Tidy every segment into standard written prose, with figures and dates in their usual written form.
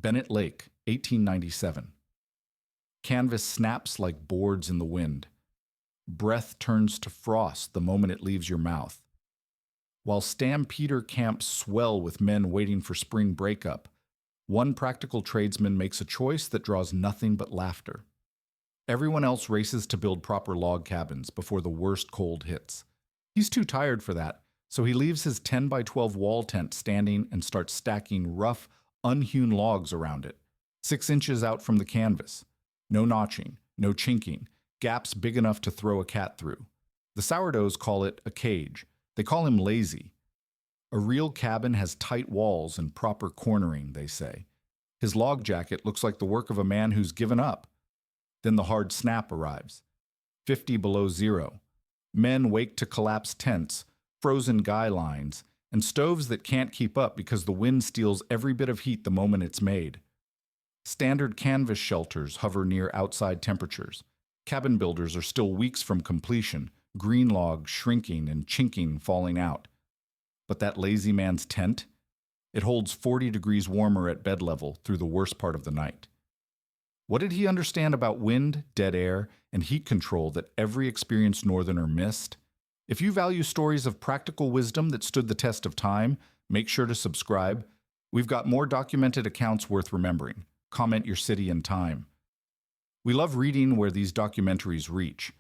Bennett Lake, 1897. Canvas snaps like boards in the wind. Breath turns to frost the moment it leaves your mouth. While stampeder camps swell with men waiting for spring breakup, one practical tradesman makes a choice that draws nothing but laughter. Everyone else races to build proper log cabins before the worst cold hits. He's too tired for that, so he leaves his 10 by 12 wall tent standing and starts stacking rough, unhewn logs around it, 6 inches out from the canvas. No notching, no chinking, gaps big enough to throw a cat through. The sourdoughs call it a cage. They call him lazy. A real cabin has tight walls and proper cornering, they say. His log jacket looks like the work of a man who's given up. Then the hard snap arrives. 50 below zero. Men wake to collapse tents, frozen guy lines, and stoves that can't keep up because the wind steals every bit of heat the moment it's made. Standard canvas shelters hover near outside temperatures. Cabin builders are still weeks from completion, green logs shrinking and chinking falling out. But that lazy man's tent? It holds 40 degrees warmer at bed level through the worst part of the night. What did he understand about wind, dead air, and heat control that every experienced northerner missed? If you value stories of practical wisdom that stood the test of time, make sure to subscribe. We've got more documented accounts worth remembering. Comment your city and time. We love reading where these documentaries reach.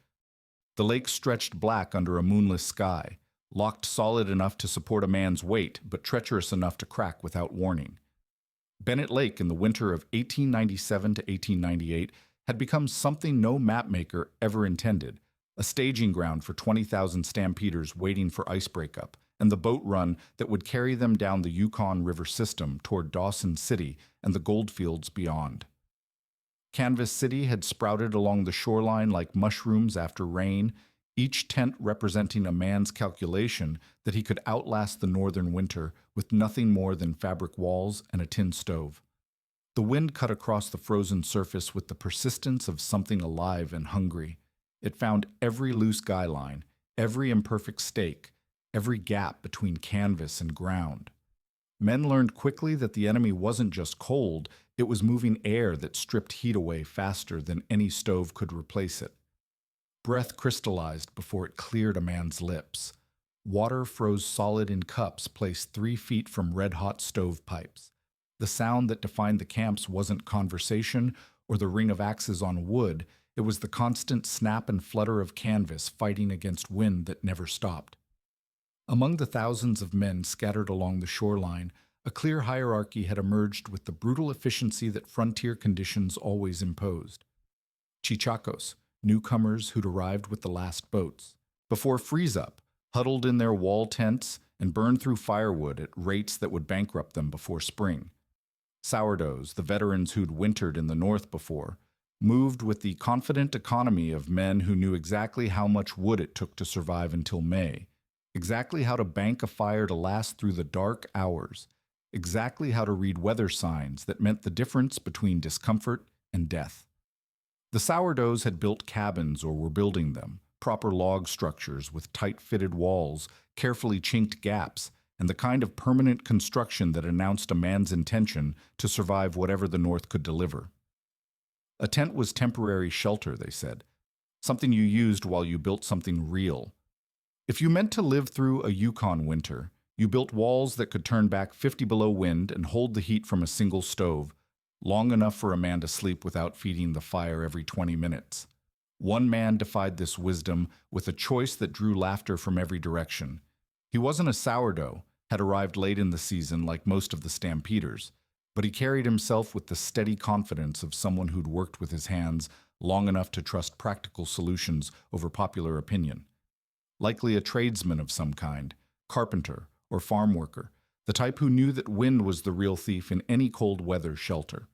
The lake stretched black under a moonless sky, locked solid enough to support a man's weight, but treacherous enough to crack without warning. Bennett Lake in the winter of 1897 to 1898 had become something no mapmaker ever intended, a staging ground for 20,000 stampeders waiting for ice breakup, and the boat run that would carry them down the Yukon River system toward Dawson City and the goldfields beyond. Canvas City had sprouted along the shoreline like mushrooms after rain, each tent representing a man's calculation that he could outlast the northern winter with nothing more than fabric walls and a tin stove. The wind cut across the frozen surface with the persistence of something alive and hungry. It found every loose guy line, every imperfect stake, every gap between canvas and ground. Men learned quickly that the enemy wasn't just cold, it was moving air that stripped heat away faster than any stove could replace it. Breath crystallized before it cleared a man's lips. Water froze solid in cups placed 3 feet from red-hot stovepipes. The sound that defined the camps wasn't conversation or the ring of axes on wood, it was the constant snap and flutter of canvas fighting against wind that never stopped. Among the thousands of men scattered along the shoreline, a clear hierarchy had emerged with the brutal efficiency that frontier conditions always imposed. Cheechakos, newcomers who'd arrived with the last boats. Before freeze-up, huddled in their wall tents and burned through firewood at rates that would bankrupt them before spring. Sourdoughs, the veterans who'd wintered in the north before, moved with the confident economy of men who knew exactly how much wood it took to survive until May, exactly how to bank a fire to last through the dark hours, exactly how to read weather signs that meant the difference between discomfort and death. The sourdoughs had built cabins or were building them, proper log structures with tight-fitted walls, carefully chinked gaps, and the kind of permanent construction that announced a man's intention to survive whatever the North could deliver. A tent was temporary shelter, they said, something you used while you built something real. If you meant to live through a Yukon winter, you built walls that could turn back 50 below wind and hold the heat from a single stove, long enough for a man to sleep without feeding the fire every 20 minutes. One man defied this wisdom with a choice that drew laughter from every direction. He wasn't a sourdough, had arrived late in the season like most of the stampeders, but he carried himself with the steady confidence of someone who'd worked with his hands long enough to trust practical solutions over popular opinion. Likely a tradesman of some kind, carpenter or farm worker, the type who knew that wind was the real thief in any cold weather shelter.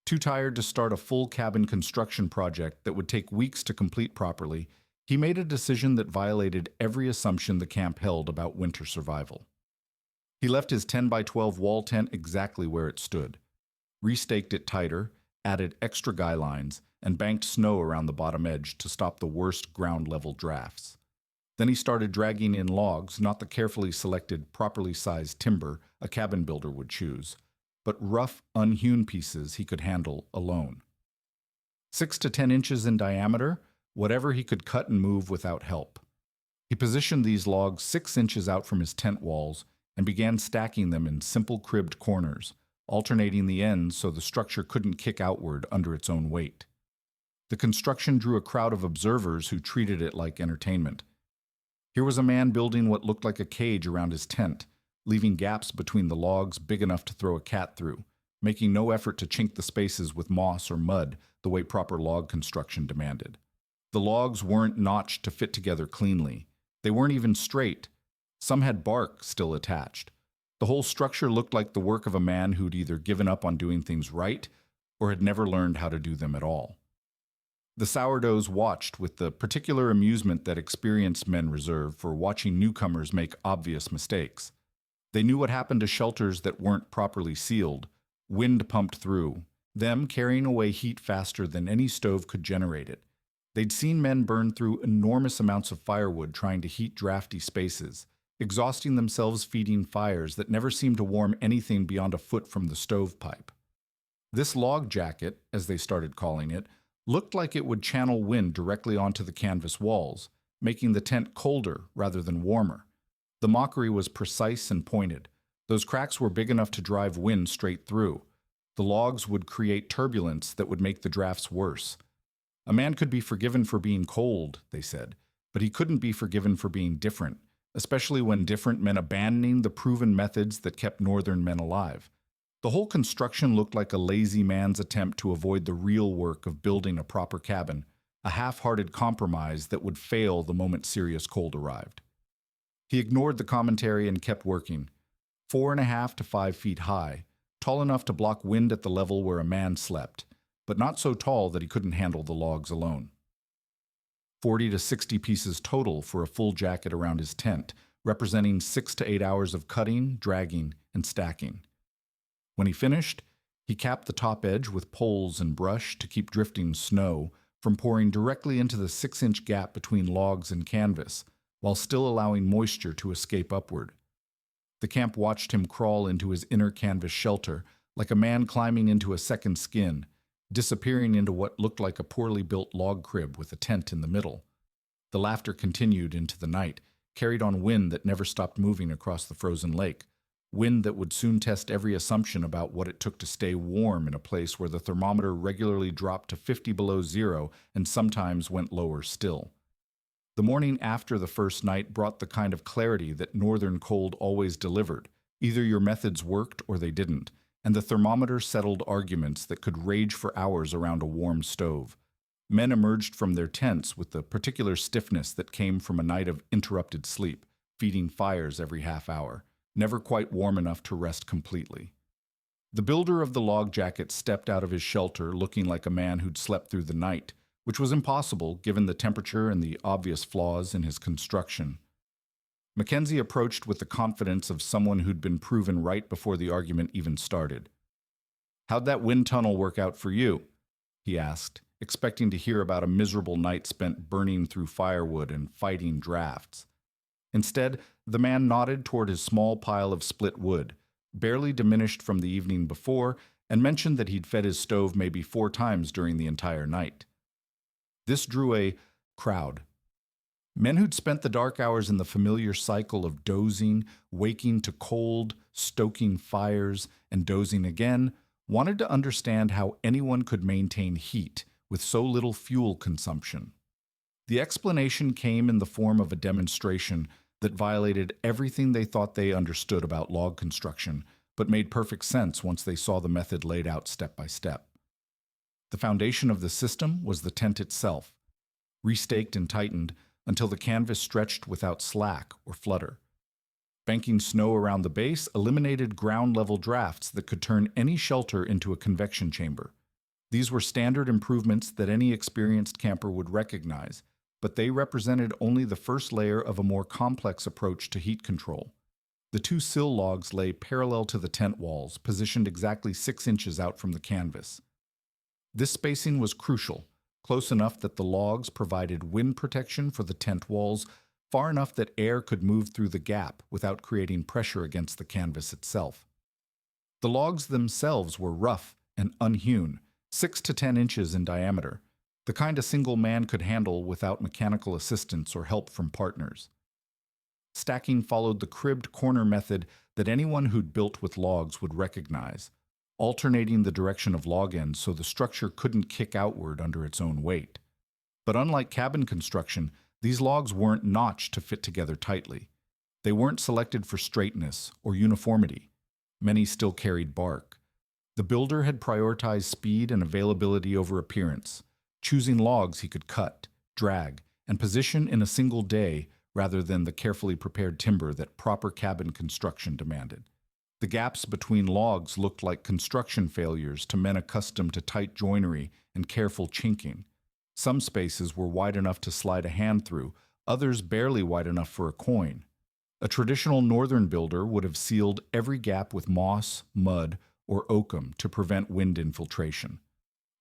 Too tired to start a full cabin construction project that would take weeks to complete properly, he made a decision that violated every assumption the camp held about winter survival. He left his 10 by 12 wall tent exactly where it stood, restaked it tighter, added extra guy lines, and banked snow around the bottom edge to stop the worst ground-level drafts. Then he started dragging in logs, not the carefully selected, properly sized timber a cabin builder would choose, but rough, unhewn pieces he could handle alone. 6 to 10 inches in diameter, whatever he could cut and move without help. He positioned these logs 6 inches out from his tent walls and began stacking them in simple cribbed corners, alternating the ends so the structure couldn't kick outward under its own weight. The construction drew a crowd of observers who treated it like entertainment. Here was a man building what looked like a cage around his tent, leaving gaps between the logs big enough to throw a cat through, making no effort to chink the spaces with moss or mud the way proper log construction demanded. The logs weren't notched to fit together cleanly. They weren't even straight. Some had bark still attached. The whole structure looked like the work of a man who'd either given up on doing things right or had never learned how to do them at all. The sourdoughs watched with the particular amusement that experienced men reserve for watching newcomers make obvious mistakes. They knew what happened to shelters that weren't properly sealed. Wind pumped through, them carrying away heat faster than any stove could generate it. They'd seen men burn through enormous amounts of firewood trying to heat drafty spaces, exhausting themselves feeding fires that never seemed to warm anything beyond a foot from the stovepipe. This log jacket, as they started calling it, looked like it would channel wind directly onto the canvas walls, making the tent colder rather than warmer. The mockery was precise and pointed. Those cracks were big enough to drive wind straight through. The logs would create turbulence that would make the drafts worse. A man could be forgiven for being cold, they said, but he couldn't be forgiven for being different, especially when different meant abandoning the proven methods that kept northern men alive. The whole construction looked like a lazy man's attempt to avoid the real work of building a proper cabin, a half-hearted compromise that would fail the moment serious cold arrived. He ignored the commentary and kept working, 4.5 to 5 feet high, tall enough to block wind at the level where a man slept, but not so tall that he couldn't handle the logs alone. 40 to 60 pieces total for a full jacket around his tent, representing 6 to 8 hours of cutting, dragging, and stacking. When he finished, he capped the top edge with poles and brush to keep drifting snow from pouring directly into the 6-inch gap between logs and canvas, while still allowing moisture to escape upward. The camp watched him crawl into his inner canvas shelter like a man climbing into a second skin, disappearing into what looked like a poorly built log crib with a tent in the middle. The laughter continued into the night, carried on wind that never stopped moving across the frozen lake, wind that would soon test every assumption about what it took to stay warm in a place where the thermometer regularly dropped to 50 below zero and sometimes went lower still. The morning after the first night brought the kind of clarity that northern cold always delivered. Either your methods worked or they didn't, and the thermometer settled arguments that could rage for hours around a warm stove. Men emerged from their tents with the particular stiffness that came from a night of interrupted sleep, feeding fires every half hour, never quite warm enough to rest completely. The builder of the log jacket stepped out of his shelter looking like a man who'd slept through the night, which was impossible given the temperature and the obvious flaws in his construction. Mackenzie approached with the confidence of someone who'd been proven right before the argument even started. "How'd that wind tunnel work out for you?" he asked, expecting to hear about a miserable night spent burning through firewood and fighting drafts. Instead, the man nodded toward his small pile of split wood, barely diminished from the evening before, and mentioned that he'd fed his stove maybe 4 times during the entire night. This drew a crowd. Men who'd spent the dark hours in the familiar cycle of dozing, waking to cold, stoking fires, and dozing again, wanted to understand how anyone could maintain heat with so little fuel consumption. The explanation came in the form of a demonstration that violated everything they thought they understood about log construction, but made perfect sense once they saw the method laid out step by step. The foundation of the system was the tent itself, restaked and tightened until the canvas stretched without slack or flutter. Banking snow around the base eliminated ground-level drafts that could turn any shelter into a convection chamber. These were standard improvements that any experienced camper would recognize, but they represented only the first layer of a more complex approach to heat control. The 2 sill logs lay parallel to the tent walls, positioned exactly 6 inches out from the canvas. This spacing was crucial, close enough that the logs provided wind protection for the tent walls, far enough that air could move through the gap without creating pressure against the canvas itself. The logs themselves were rough and unhewn, 6 to 10 inches in diameter, the kind a single man could handle without mechanical assistance or help from partners. Stacking followed the cribbed corner method that anyone who'd built with logs would recognize, alternating the direction of log ends so the structure couldn't kick outward under its own weight. But unlike cabin construction, these logs weren't notched to fit together tightly. They weren't selected for straightness or uniformity. Many still carried bark. The builder had prioritized speed and availability over appearance, choosing logs he could cut, drag, and position in a single day rather than the carefully prepared timber that proper cabin construction demanded. The gaps between logs looked like construction failures to men accustomed to tight joinery and careful chinking. Some spaces were wide enough to slide a hand through, others barely wide enough for a coin. A traditional northern builder would have sealed every gap with moss, mud, or oakum to prevent wind infiltration.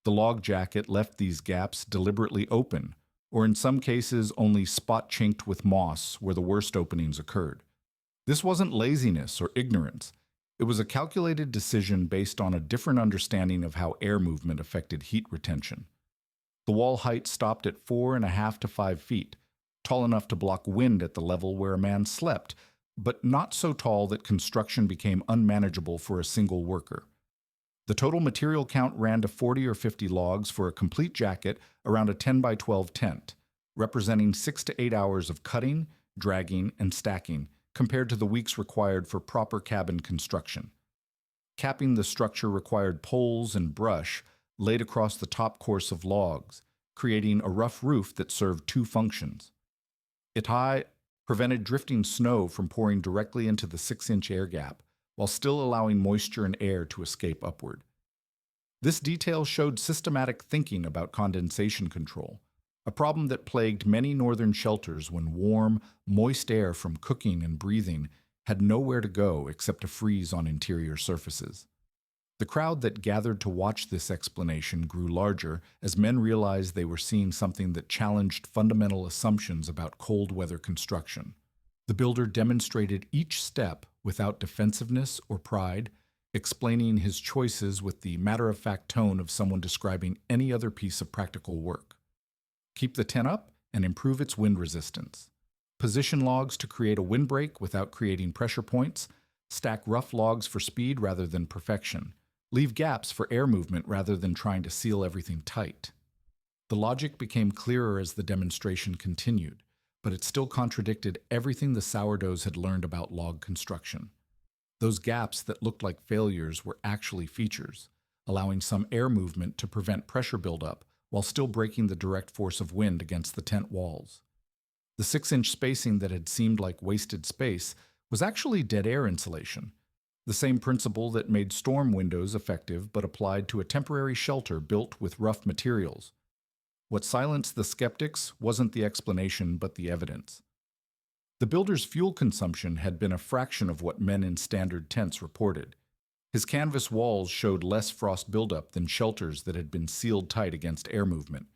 The log jacket left these gaps deliberately open, or in some cases only spot-chinked with moss where the worst openings occurred. This wasn't laziness or ignorance. It was a calculated decision based on a different understanding of how air movement affected heat retention. The wall height stopped at 4.5 to 5 feet, tall enough to block wind at the level where a man slept, but not so tall that construction became unmanageable for a single worker. The total material count ran to 40 or 50 logs for a complete jacket around a 10 by 12 tent, representing 6 to 8 hours of cutting, dragging, and stacking, compared to the weeks required for proper cabin construction. Capping the structure required poles and brush laid across the top course of logs, creating a rough roof that served two functions. It prevented drifting snow from pouring directly into the 6-inch air gap, while still allowing moisture and air to escape upward. This detail showed systematic thinking about condensation control, a problem that plagued many northern shelters when warm, moist air from cooking and breathing had nowhere to go except to freeze on interior surfaces. The crowd that gathered to watch this explanation grew larger as men realized they were seeing something that challenged fundamental assumptions about cold weather construction. The builder demonstrated each step without defensiveness or pride, explaining his choices with the matter-of-fact tone of someone describing any other piece of practical work. Keep the tent up and improve its wind resistance. Position logs to create a windbreak without creating pressure points. Stack rough logs for speed rather than perfection. Leave gaps for air movement rather than trying to seal everything tight. The logic became clearer as the demonstration continued, but it still contradicted everything the sourdoughs had learned about log construction. Those gaps that looked like failures were actually features, allowing some air movement to prevent pressure buildup while still breaking the direct force of wind against the tent walls. The 6-inch spacing that had seemed like wasted space was actually dead air insulation, the same principle that made storm windows effective but applied to a temporary shelter built with rough materials. What silenced the skeptics wasn't the explanation but the evidence. The builder's fuel consumption had been a fraction of what men in standard tents reported. His canvas walls showed less frost buildup than shelters that had been sealed tight against air movement.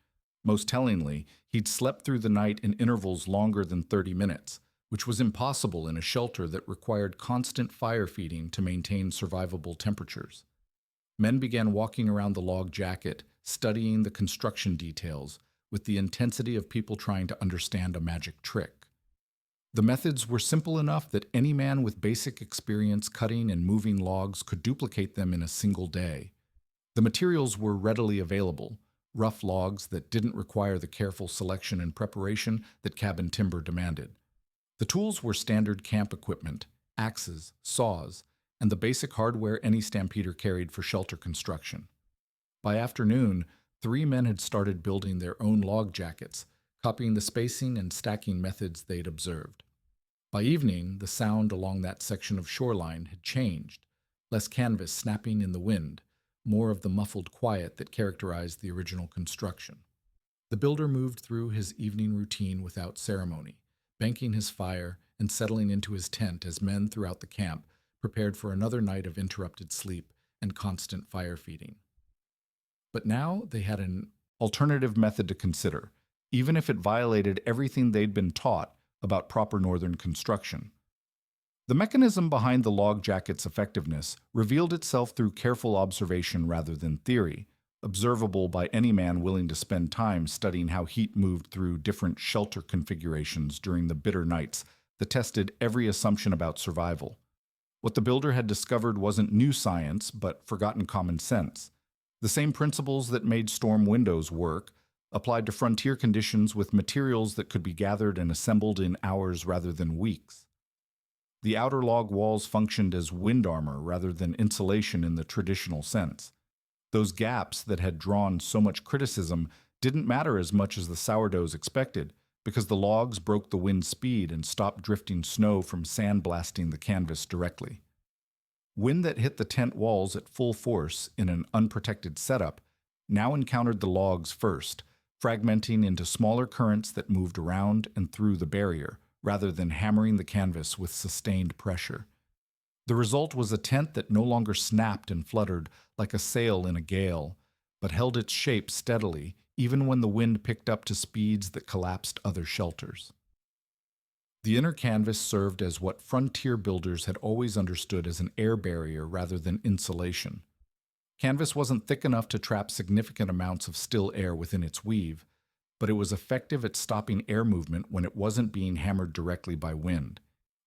Most tellingly, he'd slept through the night in intervals longer than 30 minutes, which was impossible in a shelter that required constant fire feeding to maintain survivable temperatures. Men began walking around the log jacket, studying the construction details with the intensity of people trying to understand a magic trick. The methods were simple enough that any man with basic experience cutting and moving logs could duplicate them in a single day. The materials were readily available, rough logs that didn't require the careful selection and preparation that cabin timber demanded. The tools were standard camp equipment, axes, saws, and the basic hardware any stampeder carried for shelter construction. By afternoon, 3 men had started building their own log jackets, copying the spacing and stacking methods they'd observed. By evening, the sound along that section of shoreline had changed, less canvas snapping in the wind, more of the muffled quiet that characterized the original construction. The builder moved through his evening routine without ceremony, banking his fire and settling into his tent as men throughout the camp prepared for another night of interrupted sleep and constant fire feeding. But now they had an alternative method to consider, even if it violated everything they'd been taught about proper northern construction. The mechanism behind the log jacket's effectiveness revealed itself through careful observation rather than theory, observable by any man willing to spend time studying how heat moved through different shelter configurations during the bitter nights that tested every assumption about survival. What the builder had discovered wasn't new science, but forgotten common sense. The same principles that made storm windows work applied to frontier conditions with materials that could be gathered and assembled in hours rather than weeks. The outer log walls functioned as wind armor rather than insulation in the traditional sense. Those gaps that had drawn so much criticism didn't matter as much as the sourdoughs expected, because the logs broke the wind speed and stopped drifting snow from sandblasting the canvas directly. Wind that hit the tent walls at full force in an unprotected setup now encountered the logs first, fragmenting into smaller currents that moved around and through the barrier, rather than hammering the canvas with sustained pressure. The result was a tent that no longer snapped and fluttered like a sail in a gale, but held its shape steadily, even when the wind picked up to speeds that collapsed other shelters. The inner canvas served as what frontier builders had always understood as an air barrier rather than insulation. Canvas wasn't thick enough to trap significant amounts of still air within its weave, but it was effective at stopping air movement when it wasn't being hammered directly by wind.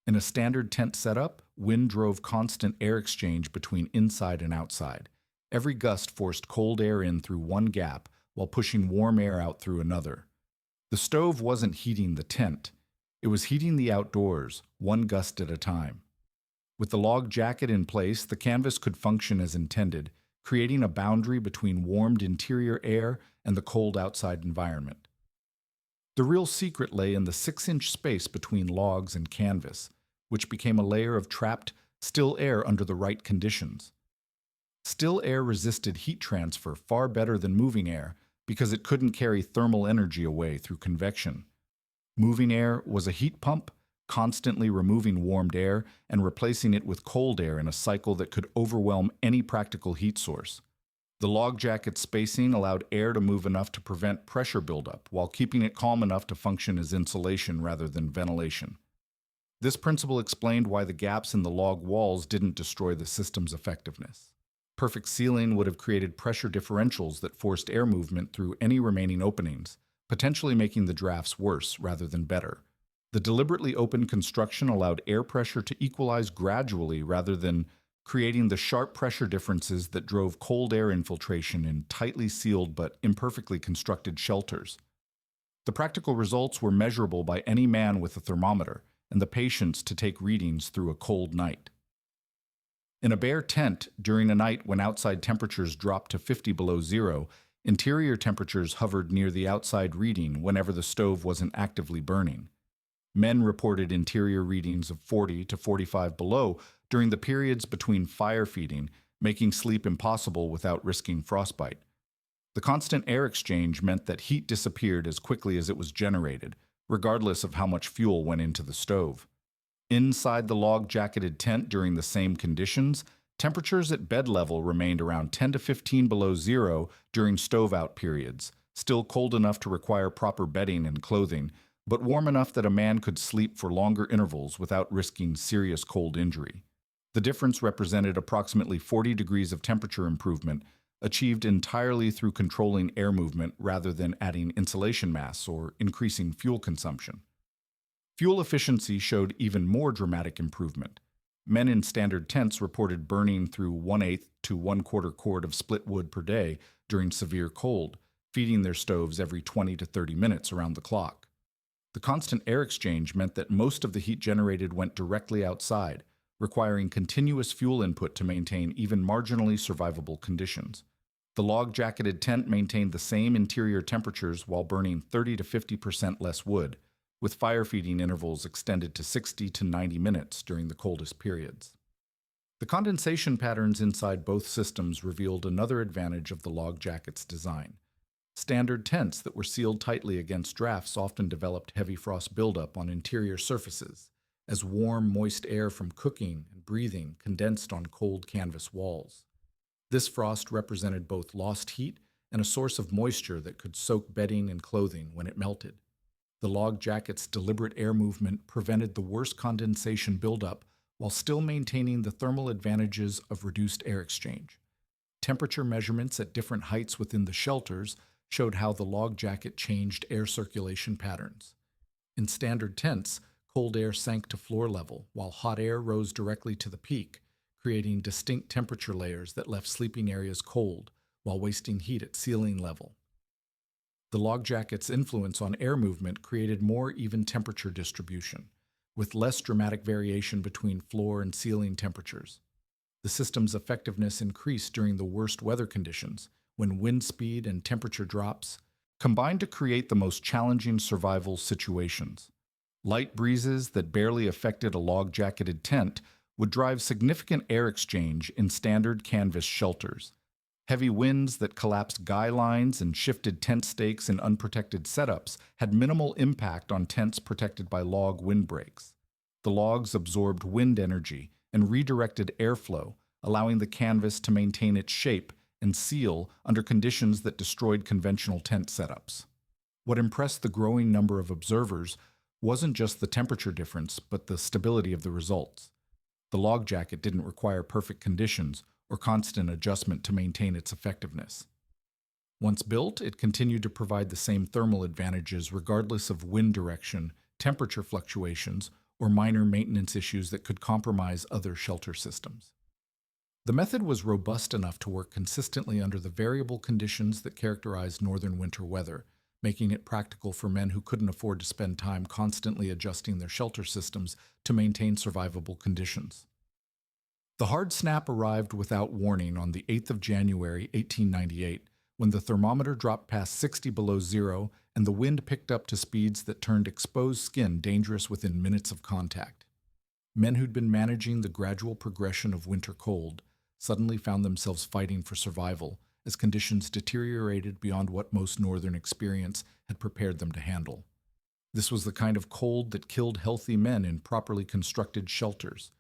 In a standard tent setup, wind drove constant air exchange between inside and outside. Every gust forced cold air in through one gap while pushing warm air out through another. The stove wasn't heating the tent. It was heating the outdoors, one gust at a time. With the log jacket in place, the canvas could function as intended, creating a boundary between warmed interior air and the cold outside environment. The real secret lay in the 6-inch space between logs and canvas, which became a layer of trapped, still air under the right conditions. Still air resisted heat transfer far better than moving air because it couldn't carry thermal energy away through convection. Moving air was a heat pump, constantly removing warmed air and replacing it with cold air in a cycle that could overwhelm any practical heat source. The log jacket spacing allowed air to move enough to prevent pressure buildup while keeping it calm enough to function as insulation rather than ventilation. This principle explained why the gaps in the log walls didn't destroy the system's effectiveness. Perfect sealing would have created pressure differentials that forced air movement through any remaining openings, potentially making the drafts worse rather than better. The deliberately open construction allowed air pressure to equalize gradually rather than creating the sharp pressure differences that drove cold air infiltration in tightly sealed but imperfectly constructed shelters. The practical results were measurable by any man with a thermometer and the patience to take readings through a cold night. In a bare tent, during a night when outside temperatures dropped to 50 below zero, interior temperatures hovered near the outside reading whenever the stove wasn't actively burning. Men reported interior readings of 40 to 45 below during the periods between fire feeding, making sleep impossible without risking frostbite. The constant air exchange meant that heat disappeared as quickly as it was generated, regardless of how much fuel went into the stove. Inside the log-jacketed tent during the same conditions, temperatures at bed level remained around 10 to 15 below zero during stove-out periods, still cold enough to require proper bedding and clothing, but warm enough that a man could sleep for longer intervals without risking serious cold injury. The difference represented approximately 40 degrees of temperature improvement, achieved entirely through controlling air movement rather than adding insulation mass or increasing fuel consumption. Fuel efficiency showed even more dramatic improvement. Men in standard tents reported burning through 1/8 to 1/4 cord of split wood per day during severe cold, feeding their stoves every 20 to 30 minutes around the clock. The constant air exchange meant that most of the heat generated went directly outside, requiring continuous fuel input to maintain even marginally survivable conditions. The log-jacketed tent maintained the same interior temperatures while burning 30 to 50% less wood, with fire feeding intervals extended to 60 to 90 minutes during the coldest periods. The condensation patterns inside both systems revealed another advantage of the log jacket's design. Standard tents that were sealed tightly against drafts often developed heavy frost buildup on interior surfaces, as warm, moist air from cooking and breathing condensed on cold canvas walls. This frost represented both lost heat and a source of moisture that could soak bedding and clothing when it melted. The log jacket's deliberate air movement prevented the worst condensation buildup while still maintaining the thermal advantages of reduced air exchange. Temperature measurements at different heights within the shelters showed how the log jacket changed air circulation patterns. In standard tents, cold air sank to floor level, while hot air rose directly to the peak, creating distinct temperature layers that left sleeping areas cold while wasting heat at ceiling level. The log jacket's influence on air movement created more even temperature distribution, with less dramatic variation between floor and ceiling temperatures. The system's effectiveness increased during the worst weather conditions, when wind speed and temperature drops combined to create the most challenging survival situations. Light breezes that barely affected a log-jacketed tent would drive significant air exchange in standard canvas shelters. Heavy winds that collapsed guy lines and shifted tent stakes in unprotected setups had minimal impact on tents protected by log windbreaks. The logs absorbed wind energy and redirected airflow, allowing the canvas to maintain its shape and seal under conditions that destroyed conventional tent setups. What impressed the growing number of observers wasn't just the temperature difference, but the stability of the results. The log jacket didn't require perfect conditions or constant adjustment to maintain its effectiveness. Once built, it continued to provide the same thermal advantages regardless of wind direction, temperature fluctuations, or minor maintenance issues that could compromise other shelter systems. The method was robust enough to work consistently under the variable conditions that characterized northern winter weather, making it practical for men who couldn't afford to spend time constantly adjusting their shelter systems to maintain survivable conditions. The hard snap arrived without warning on the 8th of January, 1898, when the thermometer dropped past 60 below zero and the wind picked up to speeds that turned exposed skin dangerous within minutes of contact. Men who'd been managing the gradual progression of winter cold suddenly found themselves fighting for survival as conditions deteriorated beyond what most northern experience had prepared them to handle. This was the kind of cold that killed healthy men in properly constructed shelters,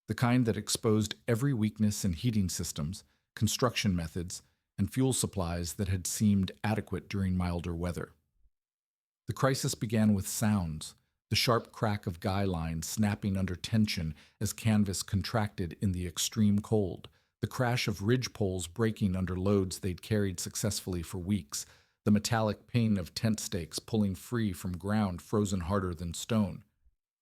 the kind that exposed every weakness in heating systems, construction methods, and fuel supplies that had seemed adequate during milder weather. The crisis began with sounds, the sharp crack of guy lines snapping under tension as canvas contracted in the extreme cold, the crash of ridge poles breaking under loads they'd carried successfully for weeks, the metallic ping of tent stakes pulling free from ground frozen harder than stone.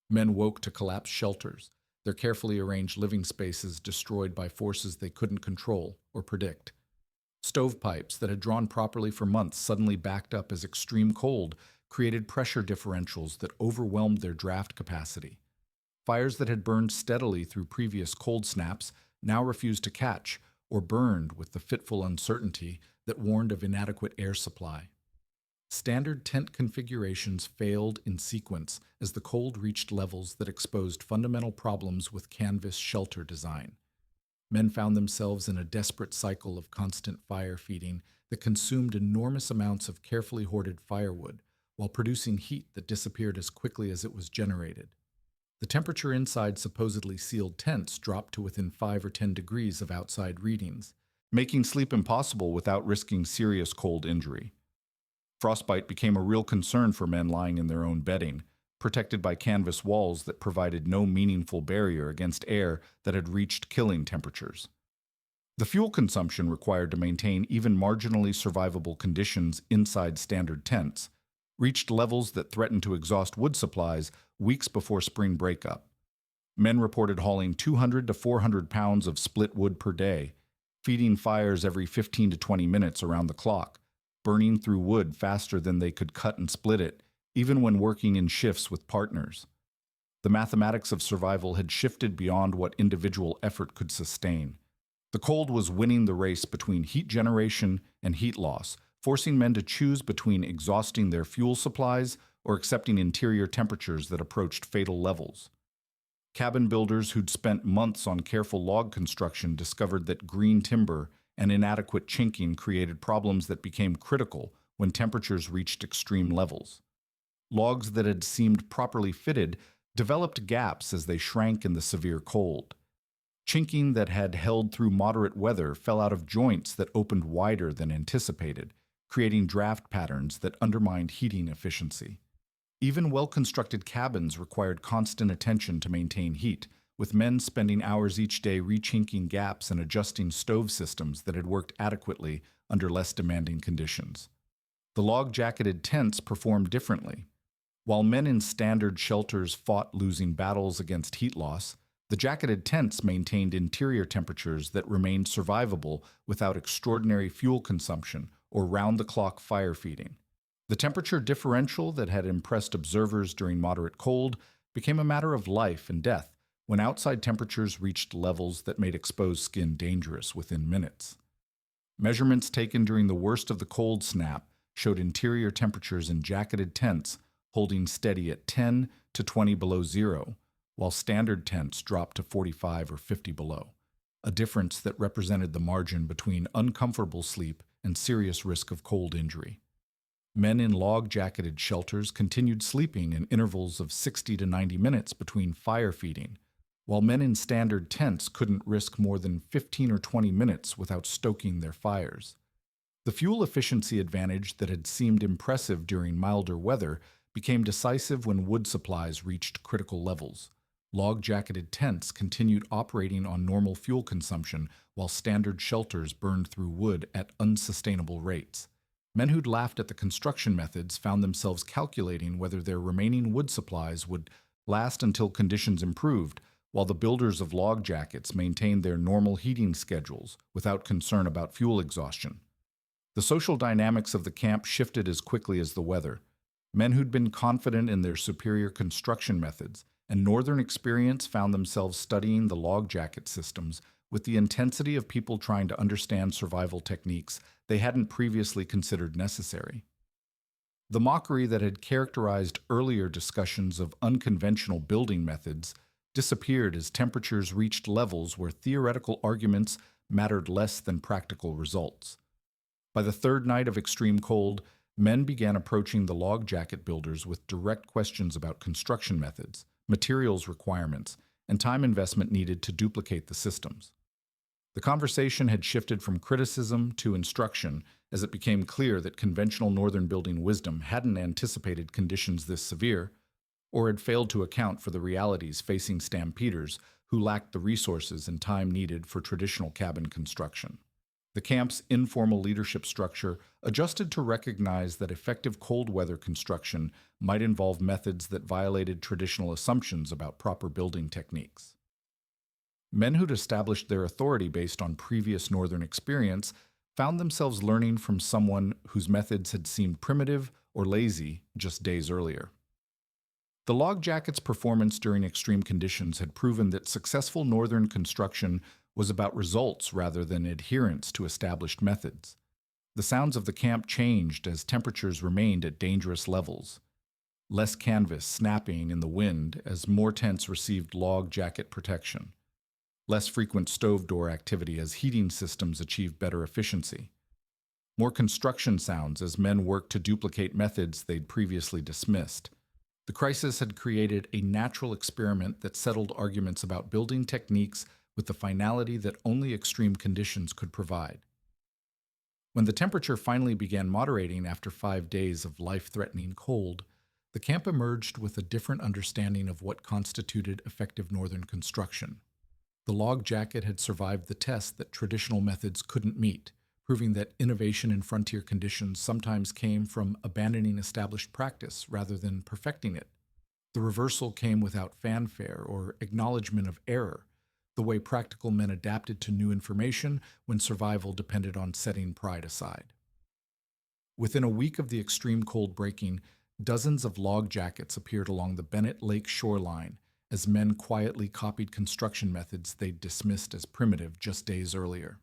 Men woke to collapsed shelters, their carefully arranged living spaces destroyed by forces they couldn't control or predict. Stovepipes that had drawn properly for months suddenly backed up as extreme cold created pressure differentials that overwhelmed their draft capacity. Fires that had burned steadily through previous cold snaps now refused to catch or burned with the fitful uncertainty that warned of inadequate air supply. Standard tent configurations failed in sequence as the cold reached levels that exposed fundamental problems with canvas shelter design. Men found themselves in a desperate cycle of constant fire feeding that consumed enormous amounts of carefully hoarded firewood while producing heat that disappeared as quickly as it was generated. The temperature inside supposedly sealed tents dropped to within 5 or 10 degrees of outside readings, making sleep impossible without risking serious cold injury. Frostbite became a real concern for men lying in their own bedding, protected by canvas walls that provided no meaningful barrier against air that had reached killing temperatures. The fuel consumption required to maintain even marginally survivable conditions inside standard tents reached levels that threatened to exhaust wood supplies weeks before spring breakup. Men reported hauling 200 to 400 pounds of split wood per day, feeding fires every 15 to 20 minutes around the clock, burning through wood faster than they could cut and split it, even when working in shifts with partners. The mathematics of survival had shifted beyond what individual effort could sustain. The cold was winning the race between heat generation and heat loss, forcing men to choose between exhausting their fuel supplies or accepting interior temperatures that approached fatal levels. Cabin builders who'd spent months on careful log construction discovered that green timber and inadequate chinking created problems that became critical when temperatures reached extreme levels. Logs that had seemed properly fitted developed gaps as they shrank in the severe cold. Chinking that had held through moderate weather fell out of joints that opened wider than anticipated, creating draft patterns that undermined heating efficiency. Even well-constructed cabins required constant attention to maintain heat, with men spending hours each day rechinking gaps and adjusting stove systems that had worked adequately under less demanding conditions. The log-jacketed tents performed differently. While men in standard shelters fought losing battles against heat loss, the jacketed tents maintained interior temperatures that remained survivable without extraordinary fuel consumption or round-the-clock fire feeding. The temperature differential that had impressed observers during moderate cold became a matter of life and death when outside temperatures reached levels that made exposed skin dangerous within minutes. Measurements taken during the worst of the cold snap showed interior temperatures in jacketed tents holding steady at 10 to 20 below zero, while standard tents dropped to 45 or 50 below, a difference that represented the margin between uncomfortable sleep and serious risk of cold injury. Men in log-jacketed shelters continued sleeping in intervals of 60 to 90 minutes between fire feeding, while men in standard tents couldn't risk more than 15 or 20 minutes without stoking their fires. The fuel efficiency advantage that had seemed impressive during milder weather became decisive when wood supplies reached critical levels. Log-jacketed tents continued operating on normal fuel consumption while standard shelters burned through wood at unsustainable rates. Men who'd laughed at the construction methods found themselves calculating whether their remaining wood supplies would last until conditions improved, while the builders of log jackets maintained their normal heating schedules without concern about fuel exhaustion. The social dynamics of the camp shifted as quickly as the weather. Men who'd been confident in their superior construction methods and northern experience found themselves studying the log jacket systems with the intensity of people trying to understand survival techniques they hadn't previously considered necessary. The mockery that had characterized earlier discussions of unconventional building methods disappeared as temperatures reached levels where theoretical arguments mattered less than practical results. By the third night of extreme cold, men began approaching the log jacket builders with direct questions about construction methods, materials requirements, and time investment needed to duplicate the systems. The conversation had shifted from criticism to instruction as it became clear that conventional northern building wisdom hadn't anticipated conditions this severe, or had failed to account for the realities facing stampeders who lacked the resources and time needed for traditional cabin construction. The camp's informal leadership structure adjusted to recognize that effective cold weather construction might involve methods that violated traditional assumptions about proper building techniques. Men who'd established their authority based on previous northern experience found themselves learning from someone whose methods had seemed primitive or lazy just days earlier. The log jacket's performance during extreme conditions had proven that successful northern construction was about results rather than adherence to established methods. The sounds of the camp changed as temperatures remained at dangerous levels. Less canvas snapping in the wind as more tents received log jacket protection. Less frequent stove door activity as heating systems achieved better efficiency. More construction sounds as men worked to duplicate methods they'd previously dismissed. The crisis had created a natural experiment that settled arguments about building techniques with the finality that only extreme conditions could provide. When the temperature finally began moderating after 5 days of life-threatening cold, the camp emerged with a different understanding of what constituted effective northern construction. The log jacket had survived the test that traditional methods couldn't meet, proving that innovation in frontier conditions sometimes came from abandoning established practice rather than perfecting it. The reversal came without fanfare or acknowledgement of error, the way practical men adapted to new information when survival depended on setting pride aside. Within a week of the extreme cold breaking, dozens of log jackets appeared along the Bennett Lake shoreline as men quietly copied construction methods they'd dismissed as primitive just days earlier.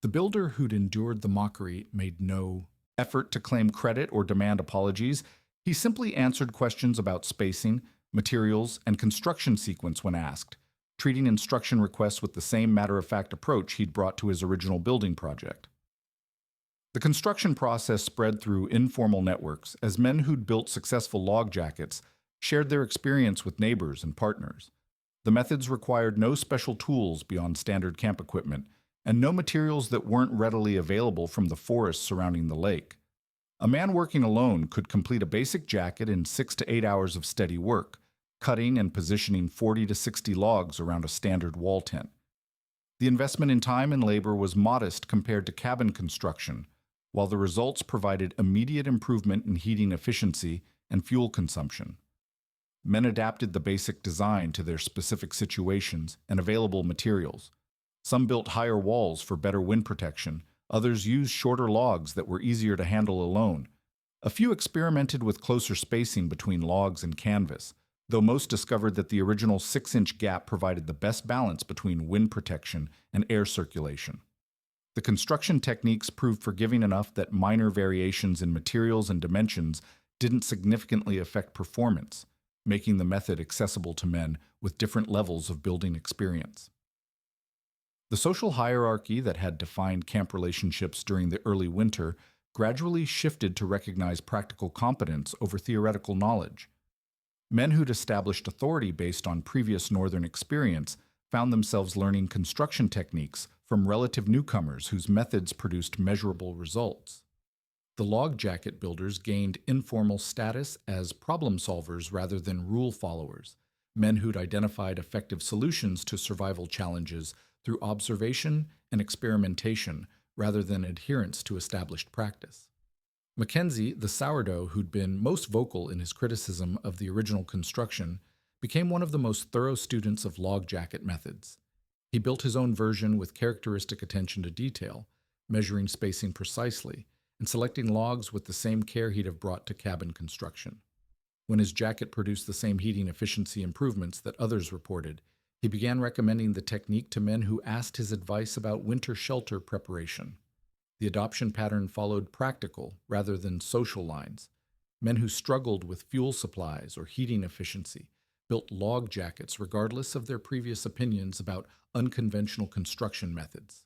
The builder who'd endured the mockery made no effort to claim credit or demand apologies. He simply answered questions about spacing, materials, and construction sequence when asked, treating instruction requests with the same matter-of-fact approach he'd brought to his original building project. The construction process spread through informal networks as men who'd built successful log jackets shared their experience with neighbors and partners. The methods required no special tools beyond standard camp equipment, and no materials that weren't readily available from the forests surrounding the lake. A man working alone could complete a basic jacket in 6 to 8 hours of steady work, cutting and positioning 40 to 60 logs around a standard wall tent. The investment in time and labor was modest compared to cabin construction, while the results provided immediate improvement in heating efficiency and fuel consumption. Men adapted the basic design to their specific situations and available materials. Some built higher walls for better wind protection, others used shorter logs that were easier to handle alone. A few experimented with closer spacing between logs and canvas, though most discovered that the original 6-inch gap provided the best balance between wind protection and air circulation. The construction techniques proved forgiving enough that minor variations in materials and dimensions didn't significantly affect performance, making the method accessible to men with different levels of building experience. The social hierarchy that had defined camp relationships during the early winter gradually shifted to recognize practical competence over theoretical knowledge. Men who'd established authority based on previous northern experience found themselves learning construction techniques from relative newcomers whose methods produced measurable results. The log jacket builders gained informal status as problem solvers rather than rule followers, men who'd identified effective solutions to survival challenges through observation and experimentation rather than adherence to established practice. Mackenzie, the sourdough who'd been most vocal in his criticism of the original construction, became one of the most thorough students of log jacket methods. He built his own version with characteristic attention to detail, measuring spacing precisely, and selecting logs with the same care he'd have brought to cabin construction. When his jacket produced the same heating efficiency improvements that others reported, he began recommending the technique to men who asked his advice about winter shelter preparation. The adoption pattern followed practical rather than social lines. Men who struggled with fuel supplies or heating efficiency built log jackets regardless of their previous opinions about unconventional construction methods.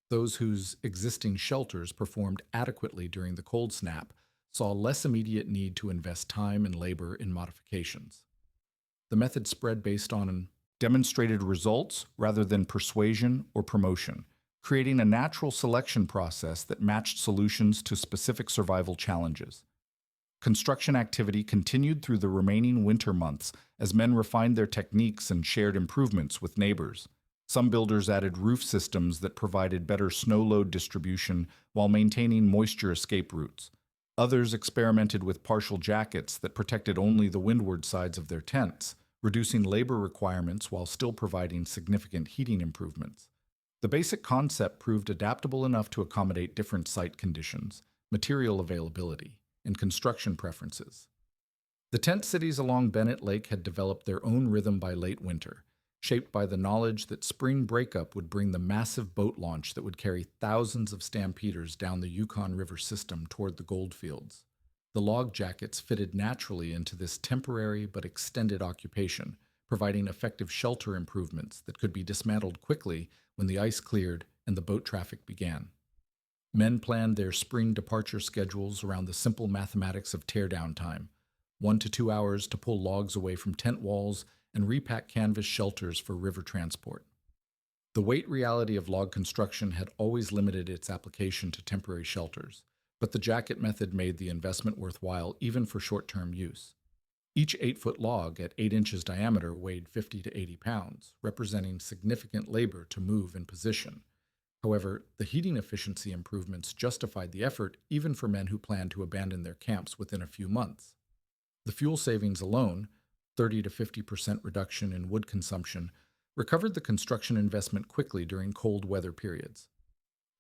Those whose existing shelters performed adequately during the cold snap saw less immediate need to invest time and labor in modifications. The method spread based on demonstrated results rather than persuasion or promotion, creating a natural selection process that matched solutions to specific survival challenges. Construction activity continued through the remaining winter months as men refined their techniques and shared improvements with neighbors. Some builders added roof systems that provided better snow load distribution while maintaining moisture escape routes. Others experimented with partial jackets that protected only the windward sides of their tents, reducing labor requirements while still providing significant heating improvements. The basic concept proved adaptable enough to accommodate different site conditions, material availability, and construction preferences. The tent cities along Bennett Lake had developed their own rhythm by late winter, shaped by the knowledge that spring breakup would bring the massive boat launch that would carry thousands of stampeders down the Yukon River system toward the goldfields. The log jackets fitted naturally into this temporary but extended occupation, providing effective shelter improvements that could be dismantled quickly when the ice cleared and the boat traffic began. Men planned their spring departure schedules around the simple mathematics of teardown time, 1 to 2 hours to pull logs away from tent walls and repack canvas shelters for river transport. The weight reality of log construction had always limited its application to temporary shelters, but the jacket method made the investment worthwhile even for short-term use. Each 8-foot log at 8 inches diameter weighed 50 to 80 pounds, representing significant labor to move in position. However, the heating efficiency improvements justified the effort even for men who planned to abandon their camps within a few months. The fuel savings alone, 30 to 50% reduction in wood consumption, recovered the construction investment quickly during cold weather periods.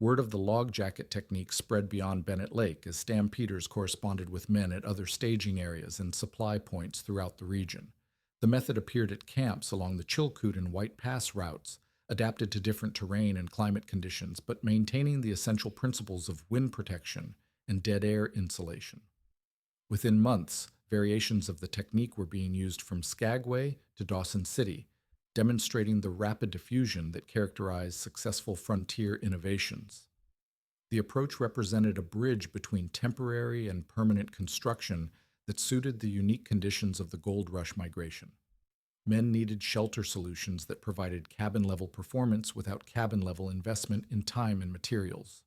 Word of the log jacket technique spread beyond Bennett Lake as stampeders corresponded with men at other staging areas and supply points throughout the region. The method appeared at camps along the Chilkoot and White Pass routes, adapted to different terrain and climate conditions, but maintaining the essential principles of wind protection and dead air insulation. Within months, variations of the technique were being used from Skagway to Dawson City, demonstrating the rapid diffusion that characterized successful frontier innovations. The approach represented a bridge between temporary and permanent construction that suited the unique conditions of the gold rush migration. Men needed shelter solutions that provided cabin-level performance without cabin-level investment in time and materials.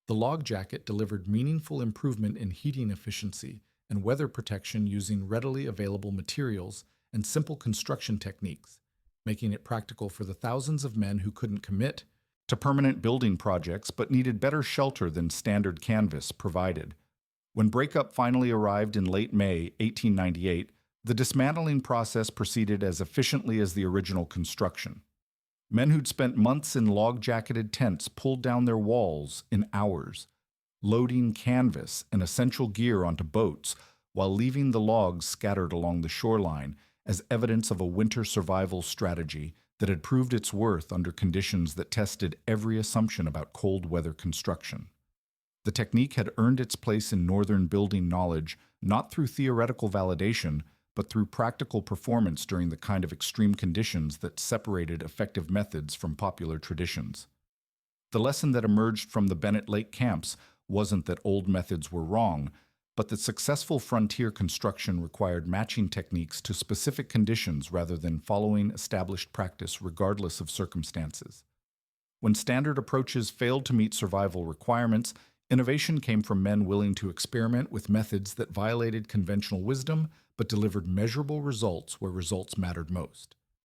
The log jacket delivered meaningful improvement in heating efficiency and weather protection using readily available materials and simple construction techniques, making it practical for the thousands of men who couldn't commit to permanent building projects but needed better shelter than standard canvas provided. When breakup finally arrived in late May 1898, the dismantling process proceeded as efficiently as the original construction. Men who'd spent months in log-jacketed tents pulled down their walls in hours, loading canvas and essential gear onto boats while leaving the logs scattered along the shoreline as evidence of a winter survival strategy that had proved its worth under conditions that tested every assumption about cold weather construction. The technique had earned its place in northern building knowledge not through theoretical validation, but through practical performance during the kind of extreme conditions that separated effective methods from popular traditions. The lesson that emerged from the Bennett Lake camps wasn't that old methods were wrong, but that successful frontier construction required matching techniques to specific conditions rather than following established practice regardless of circumstances. When standard approaches failed to meet survival requirements, innovation came from men willing to experiment with methods that violated conventional wisdom but delivered measurable results where results mattered most.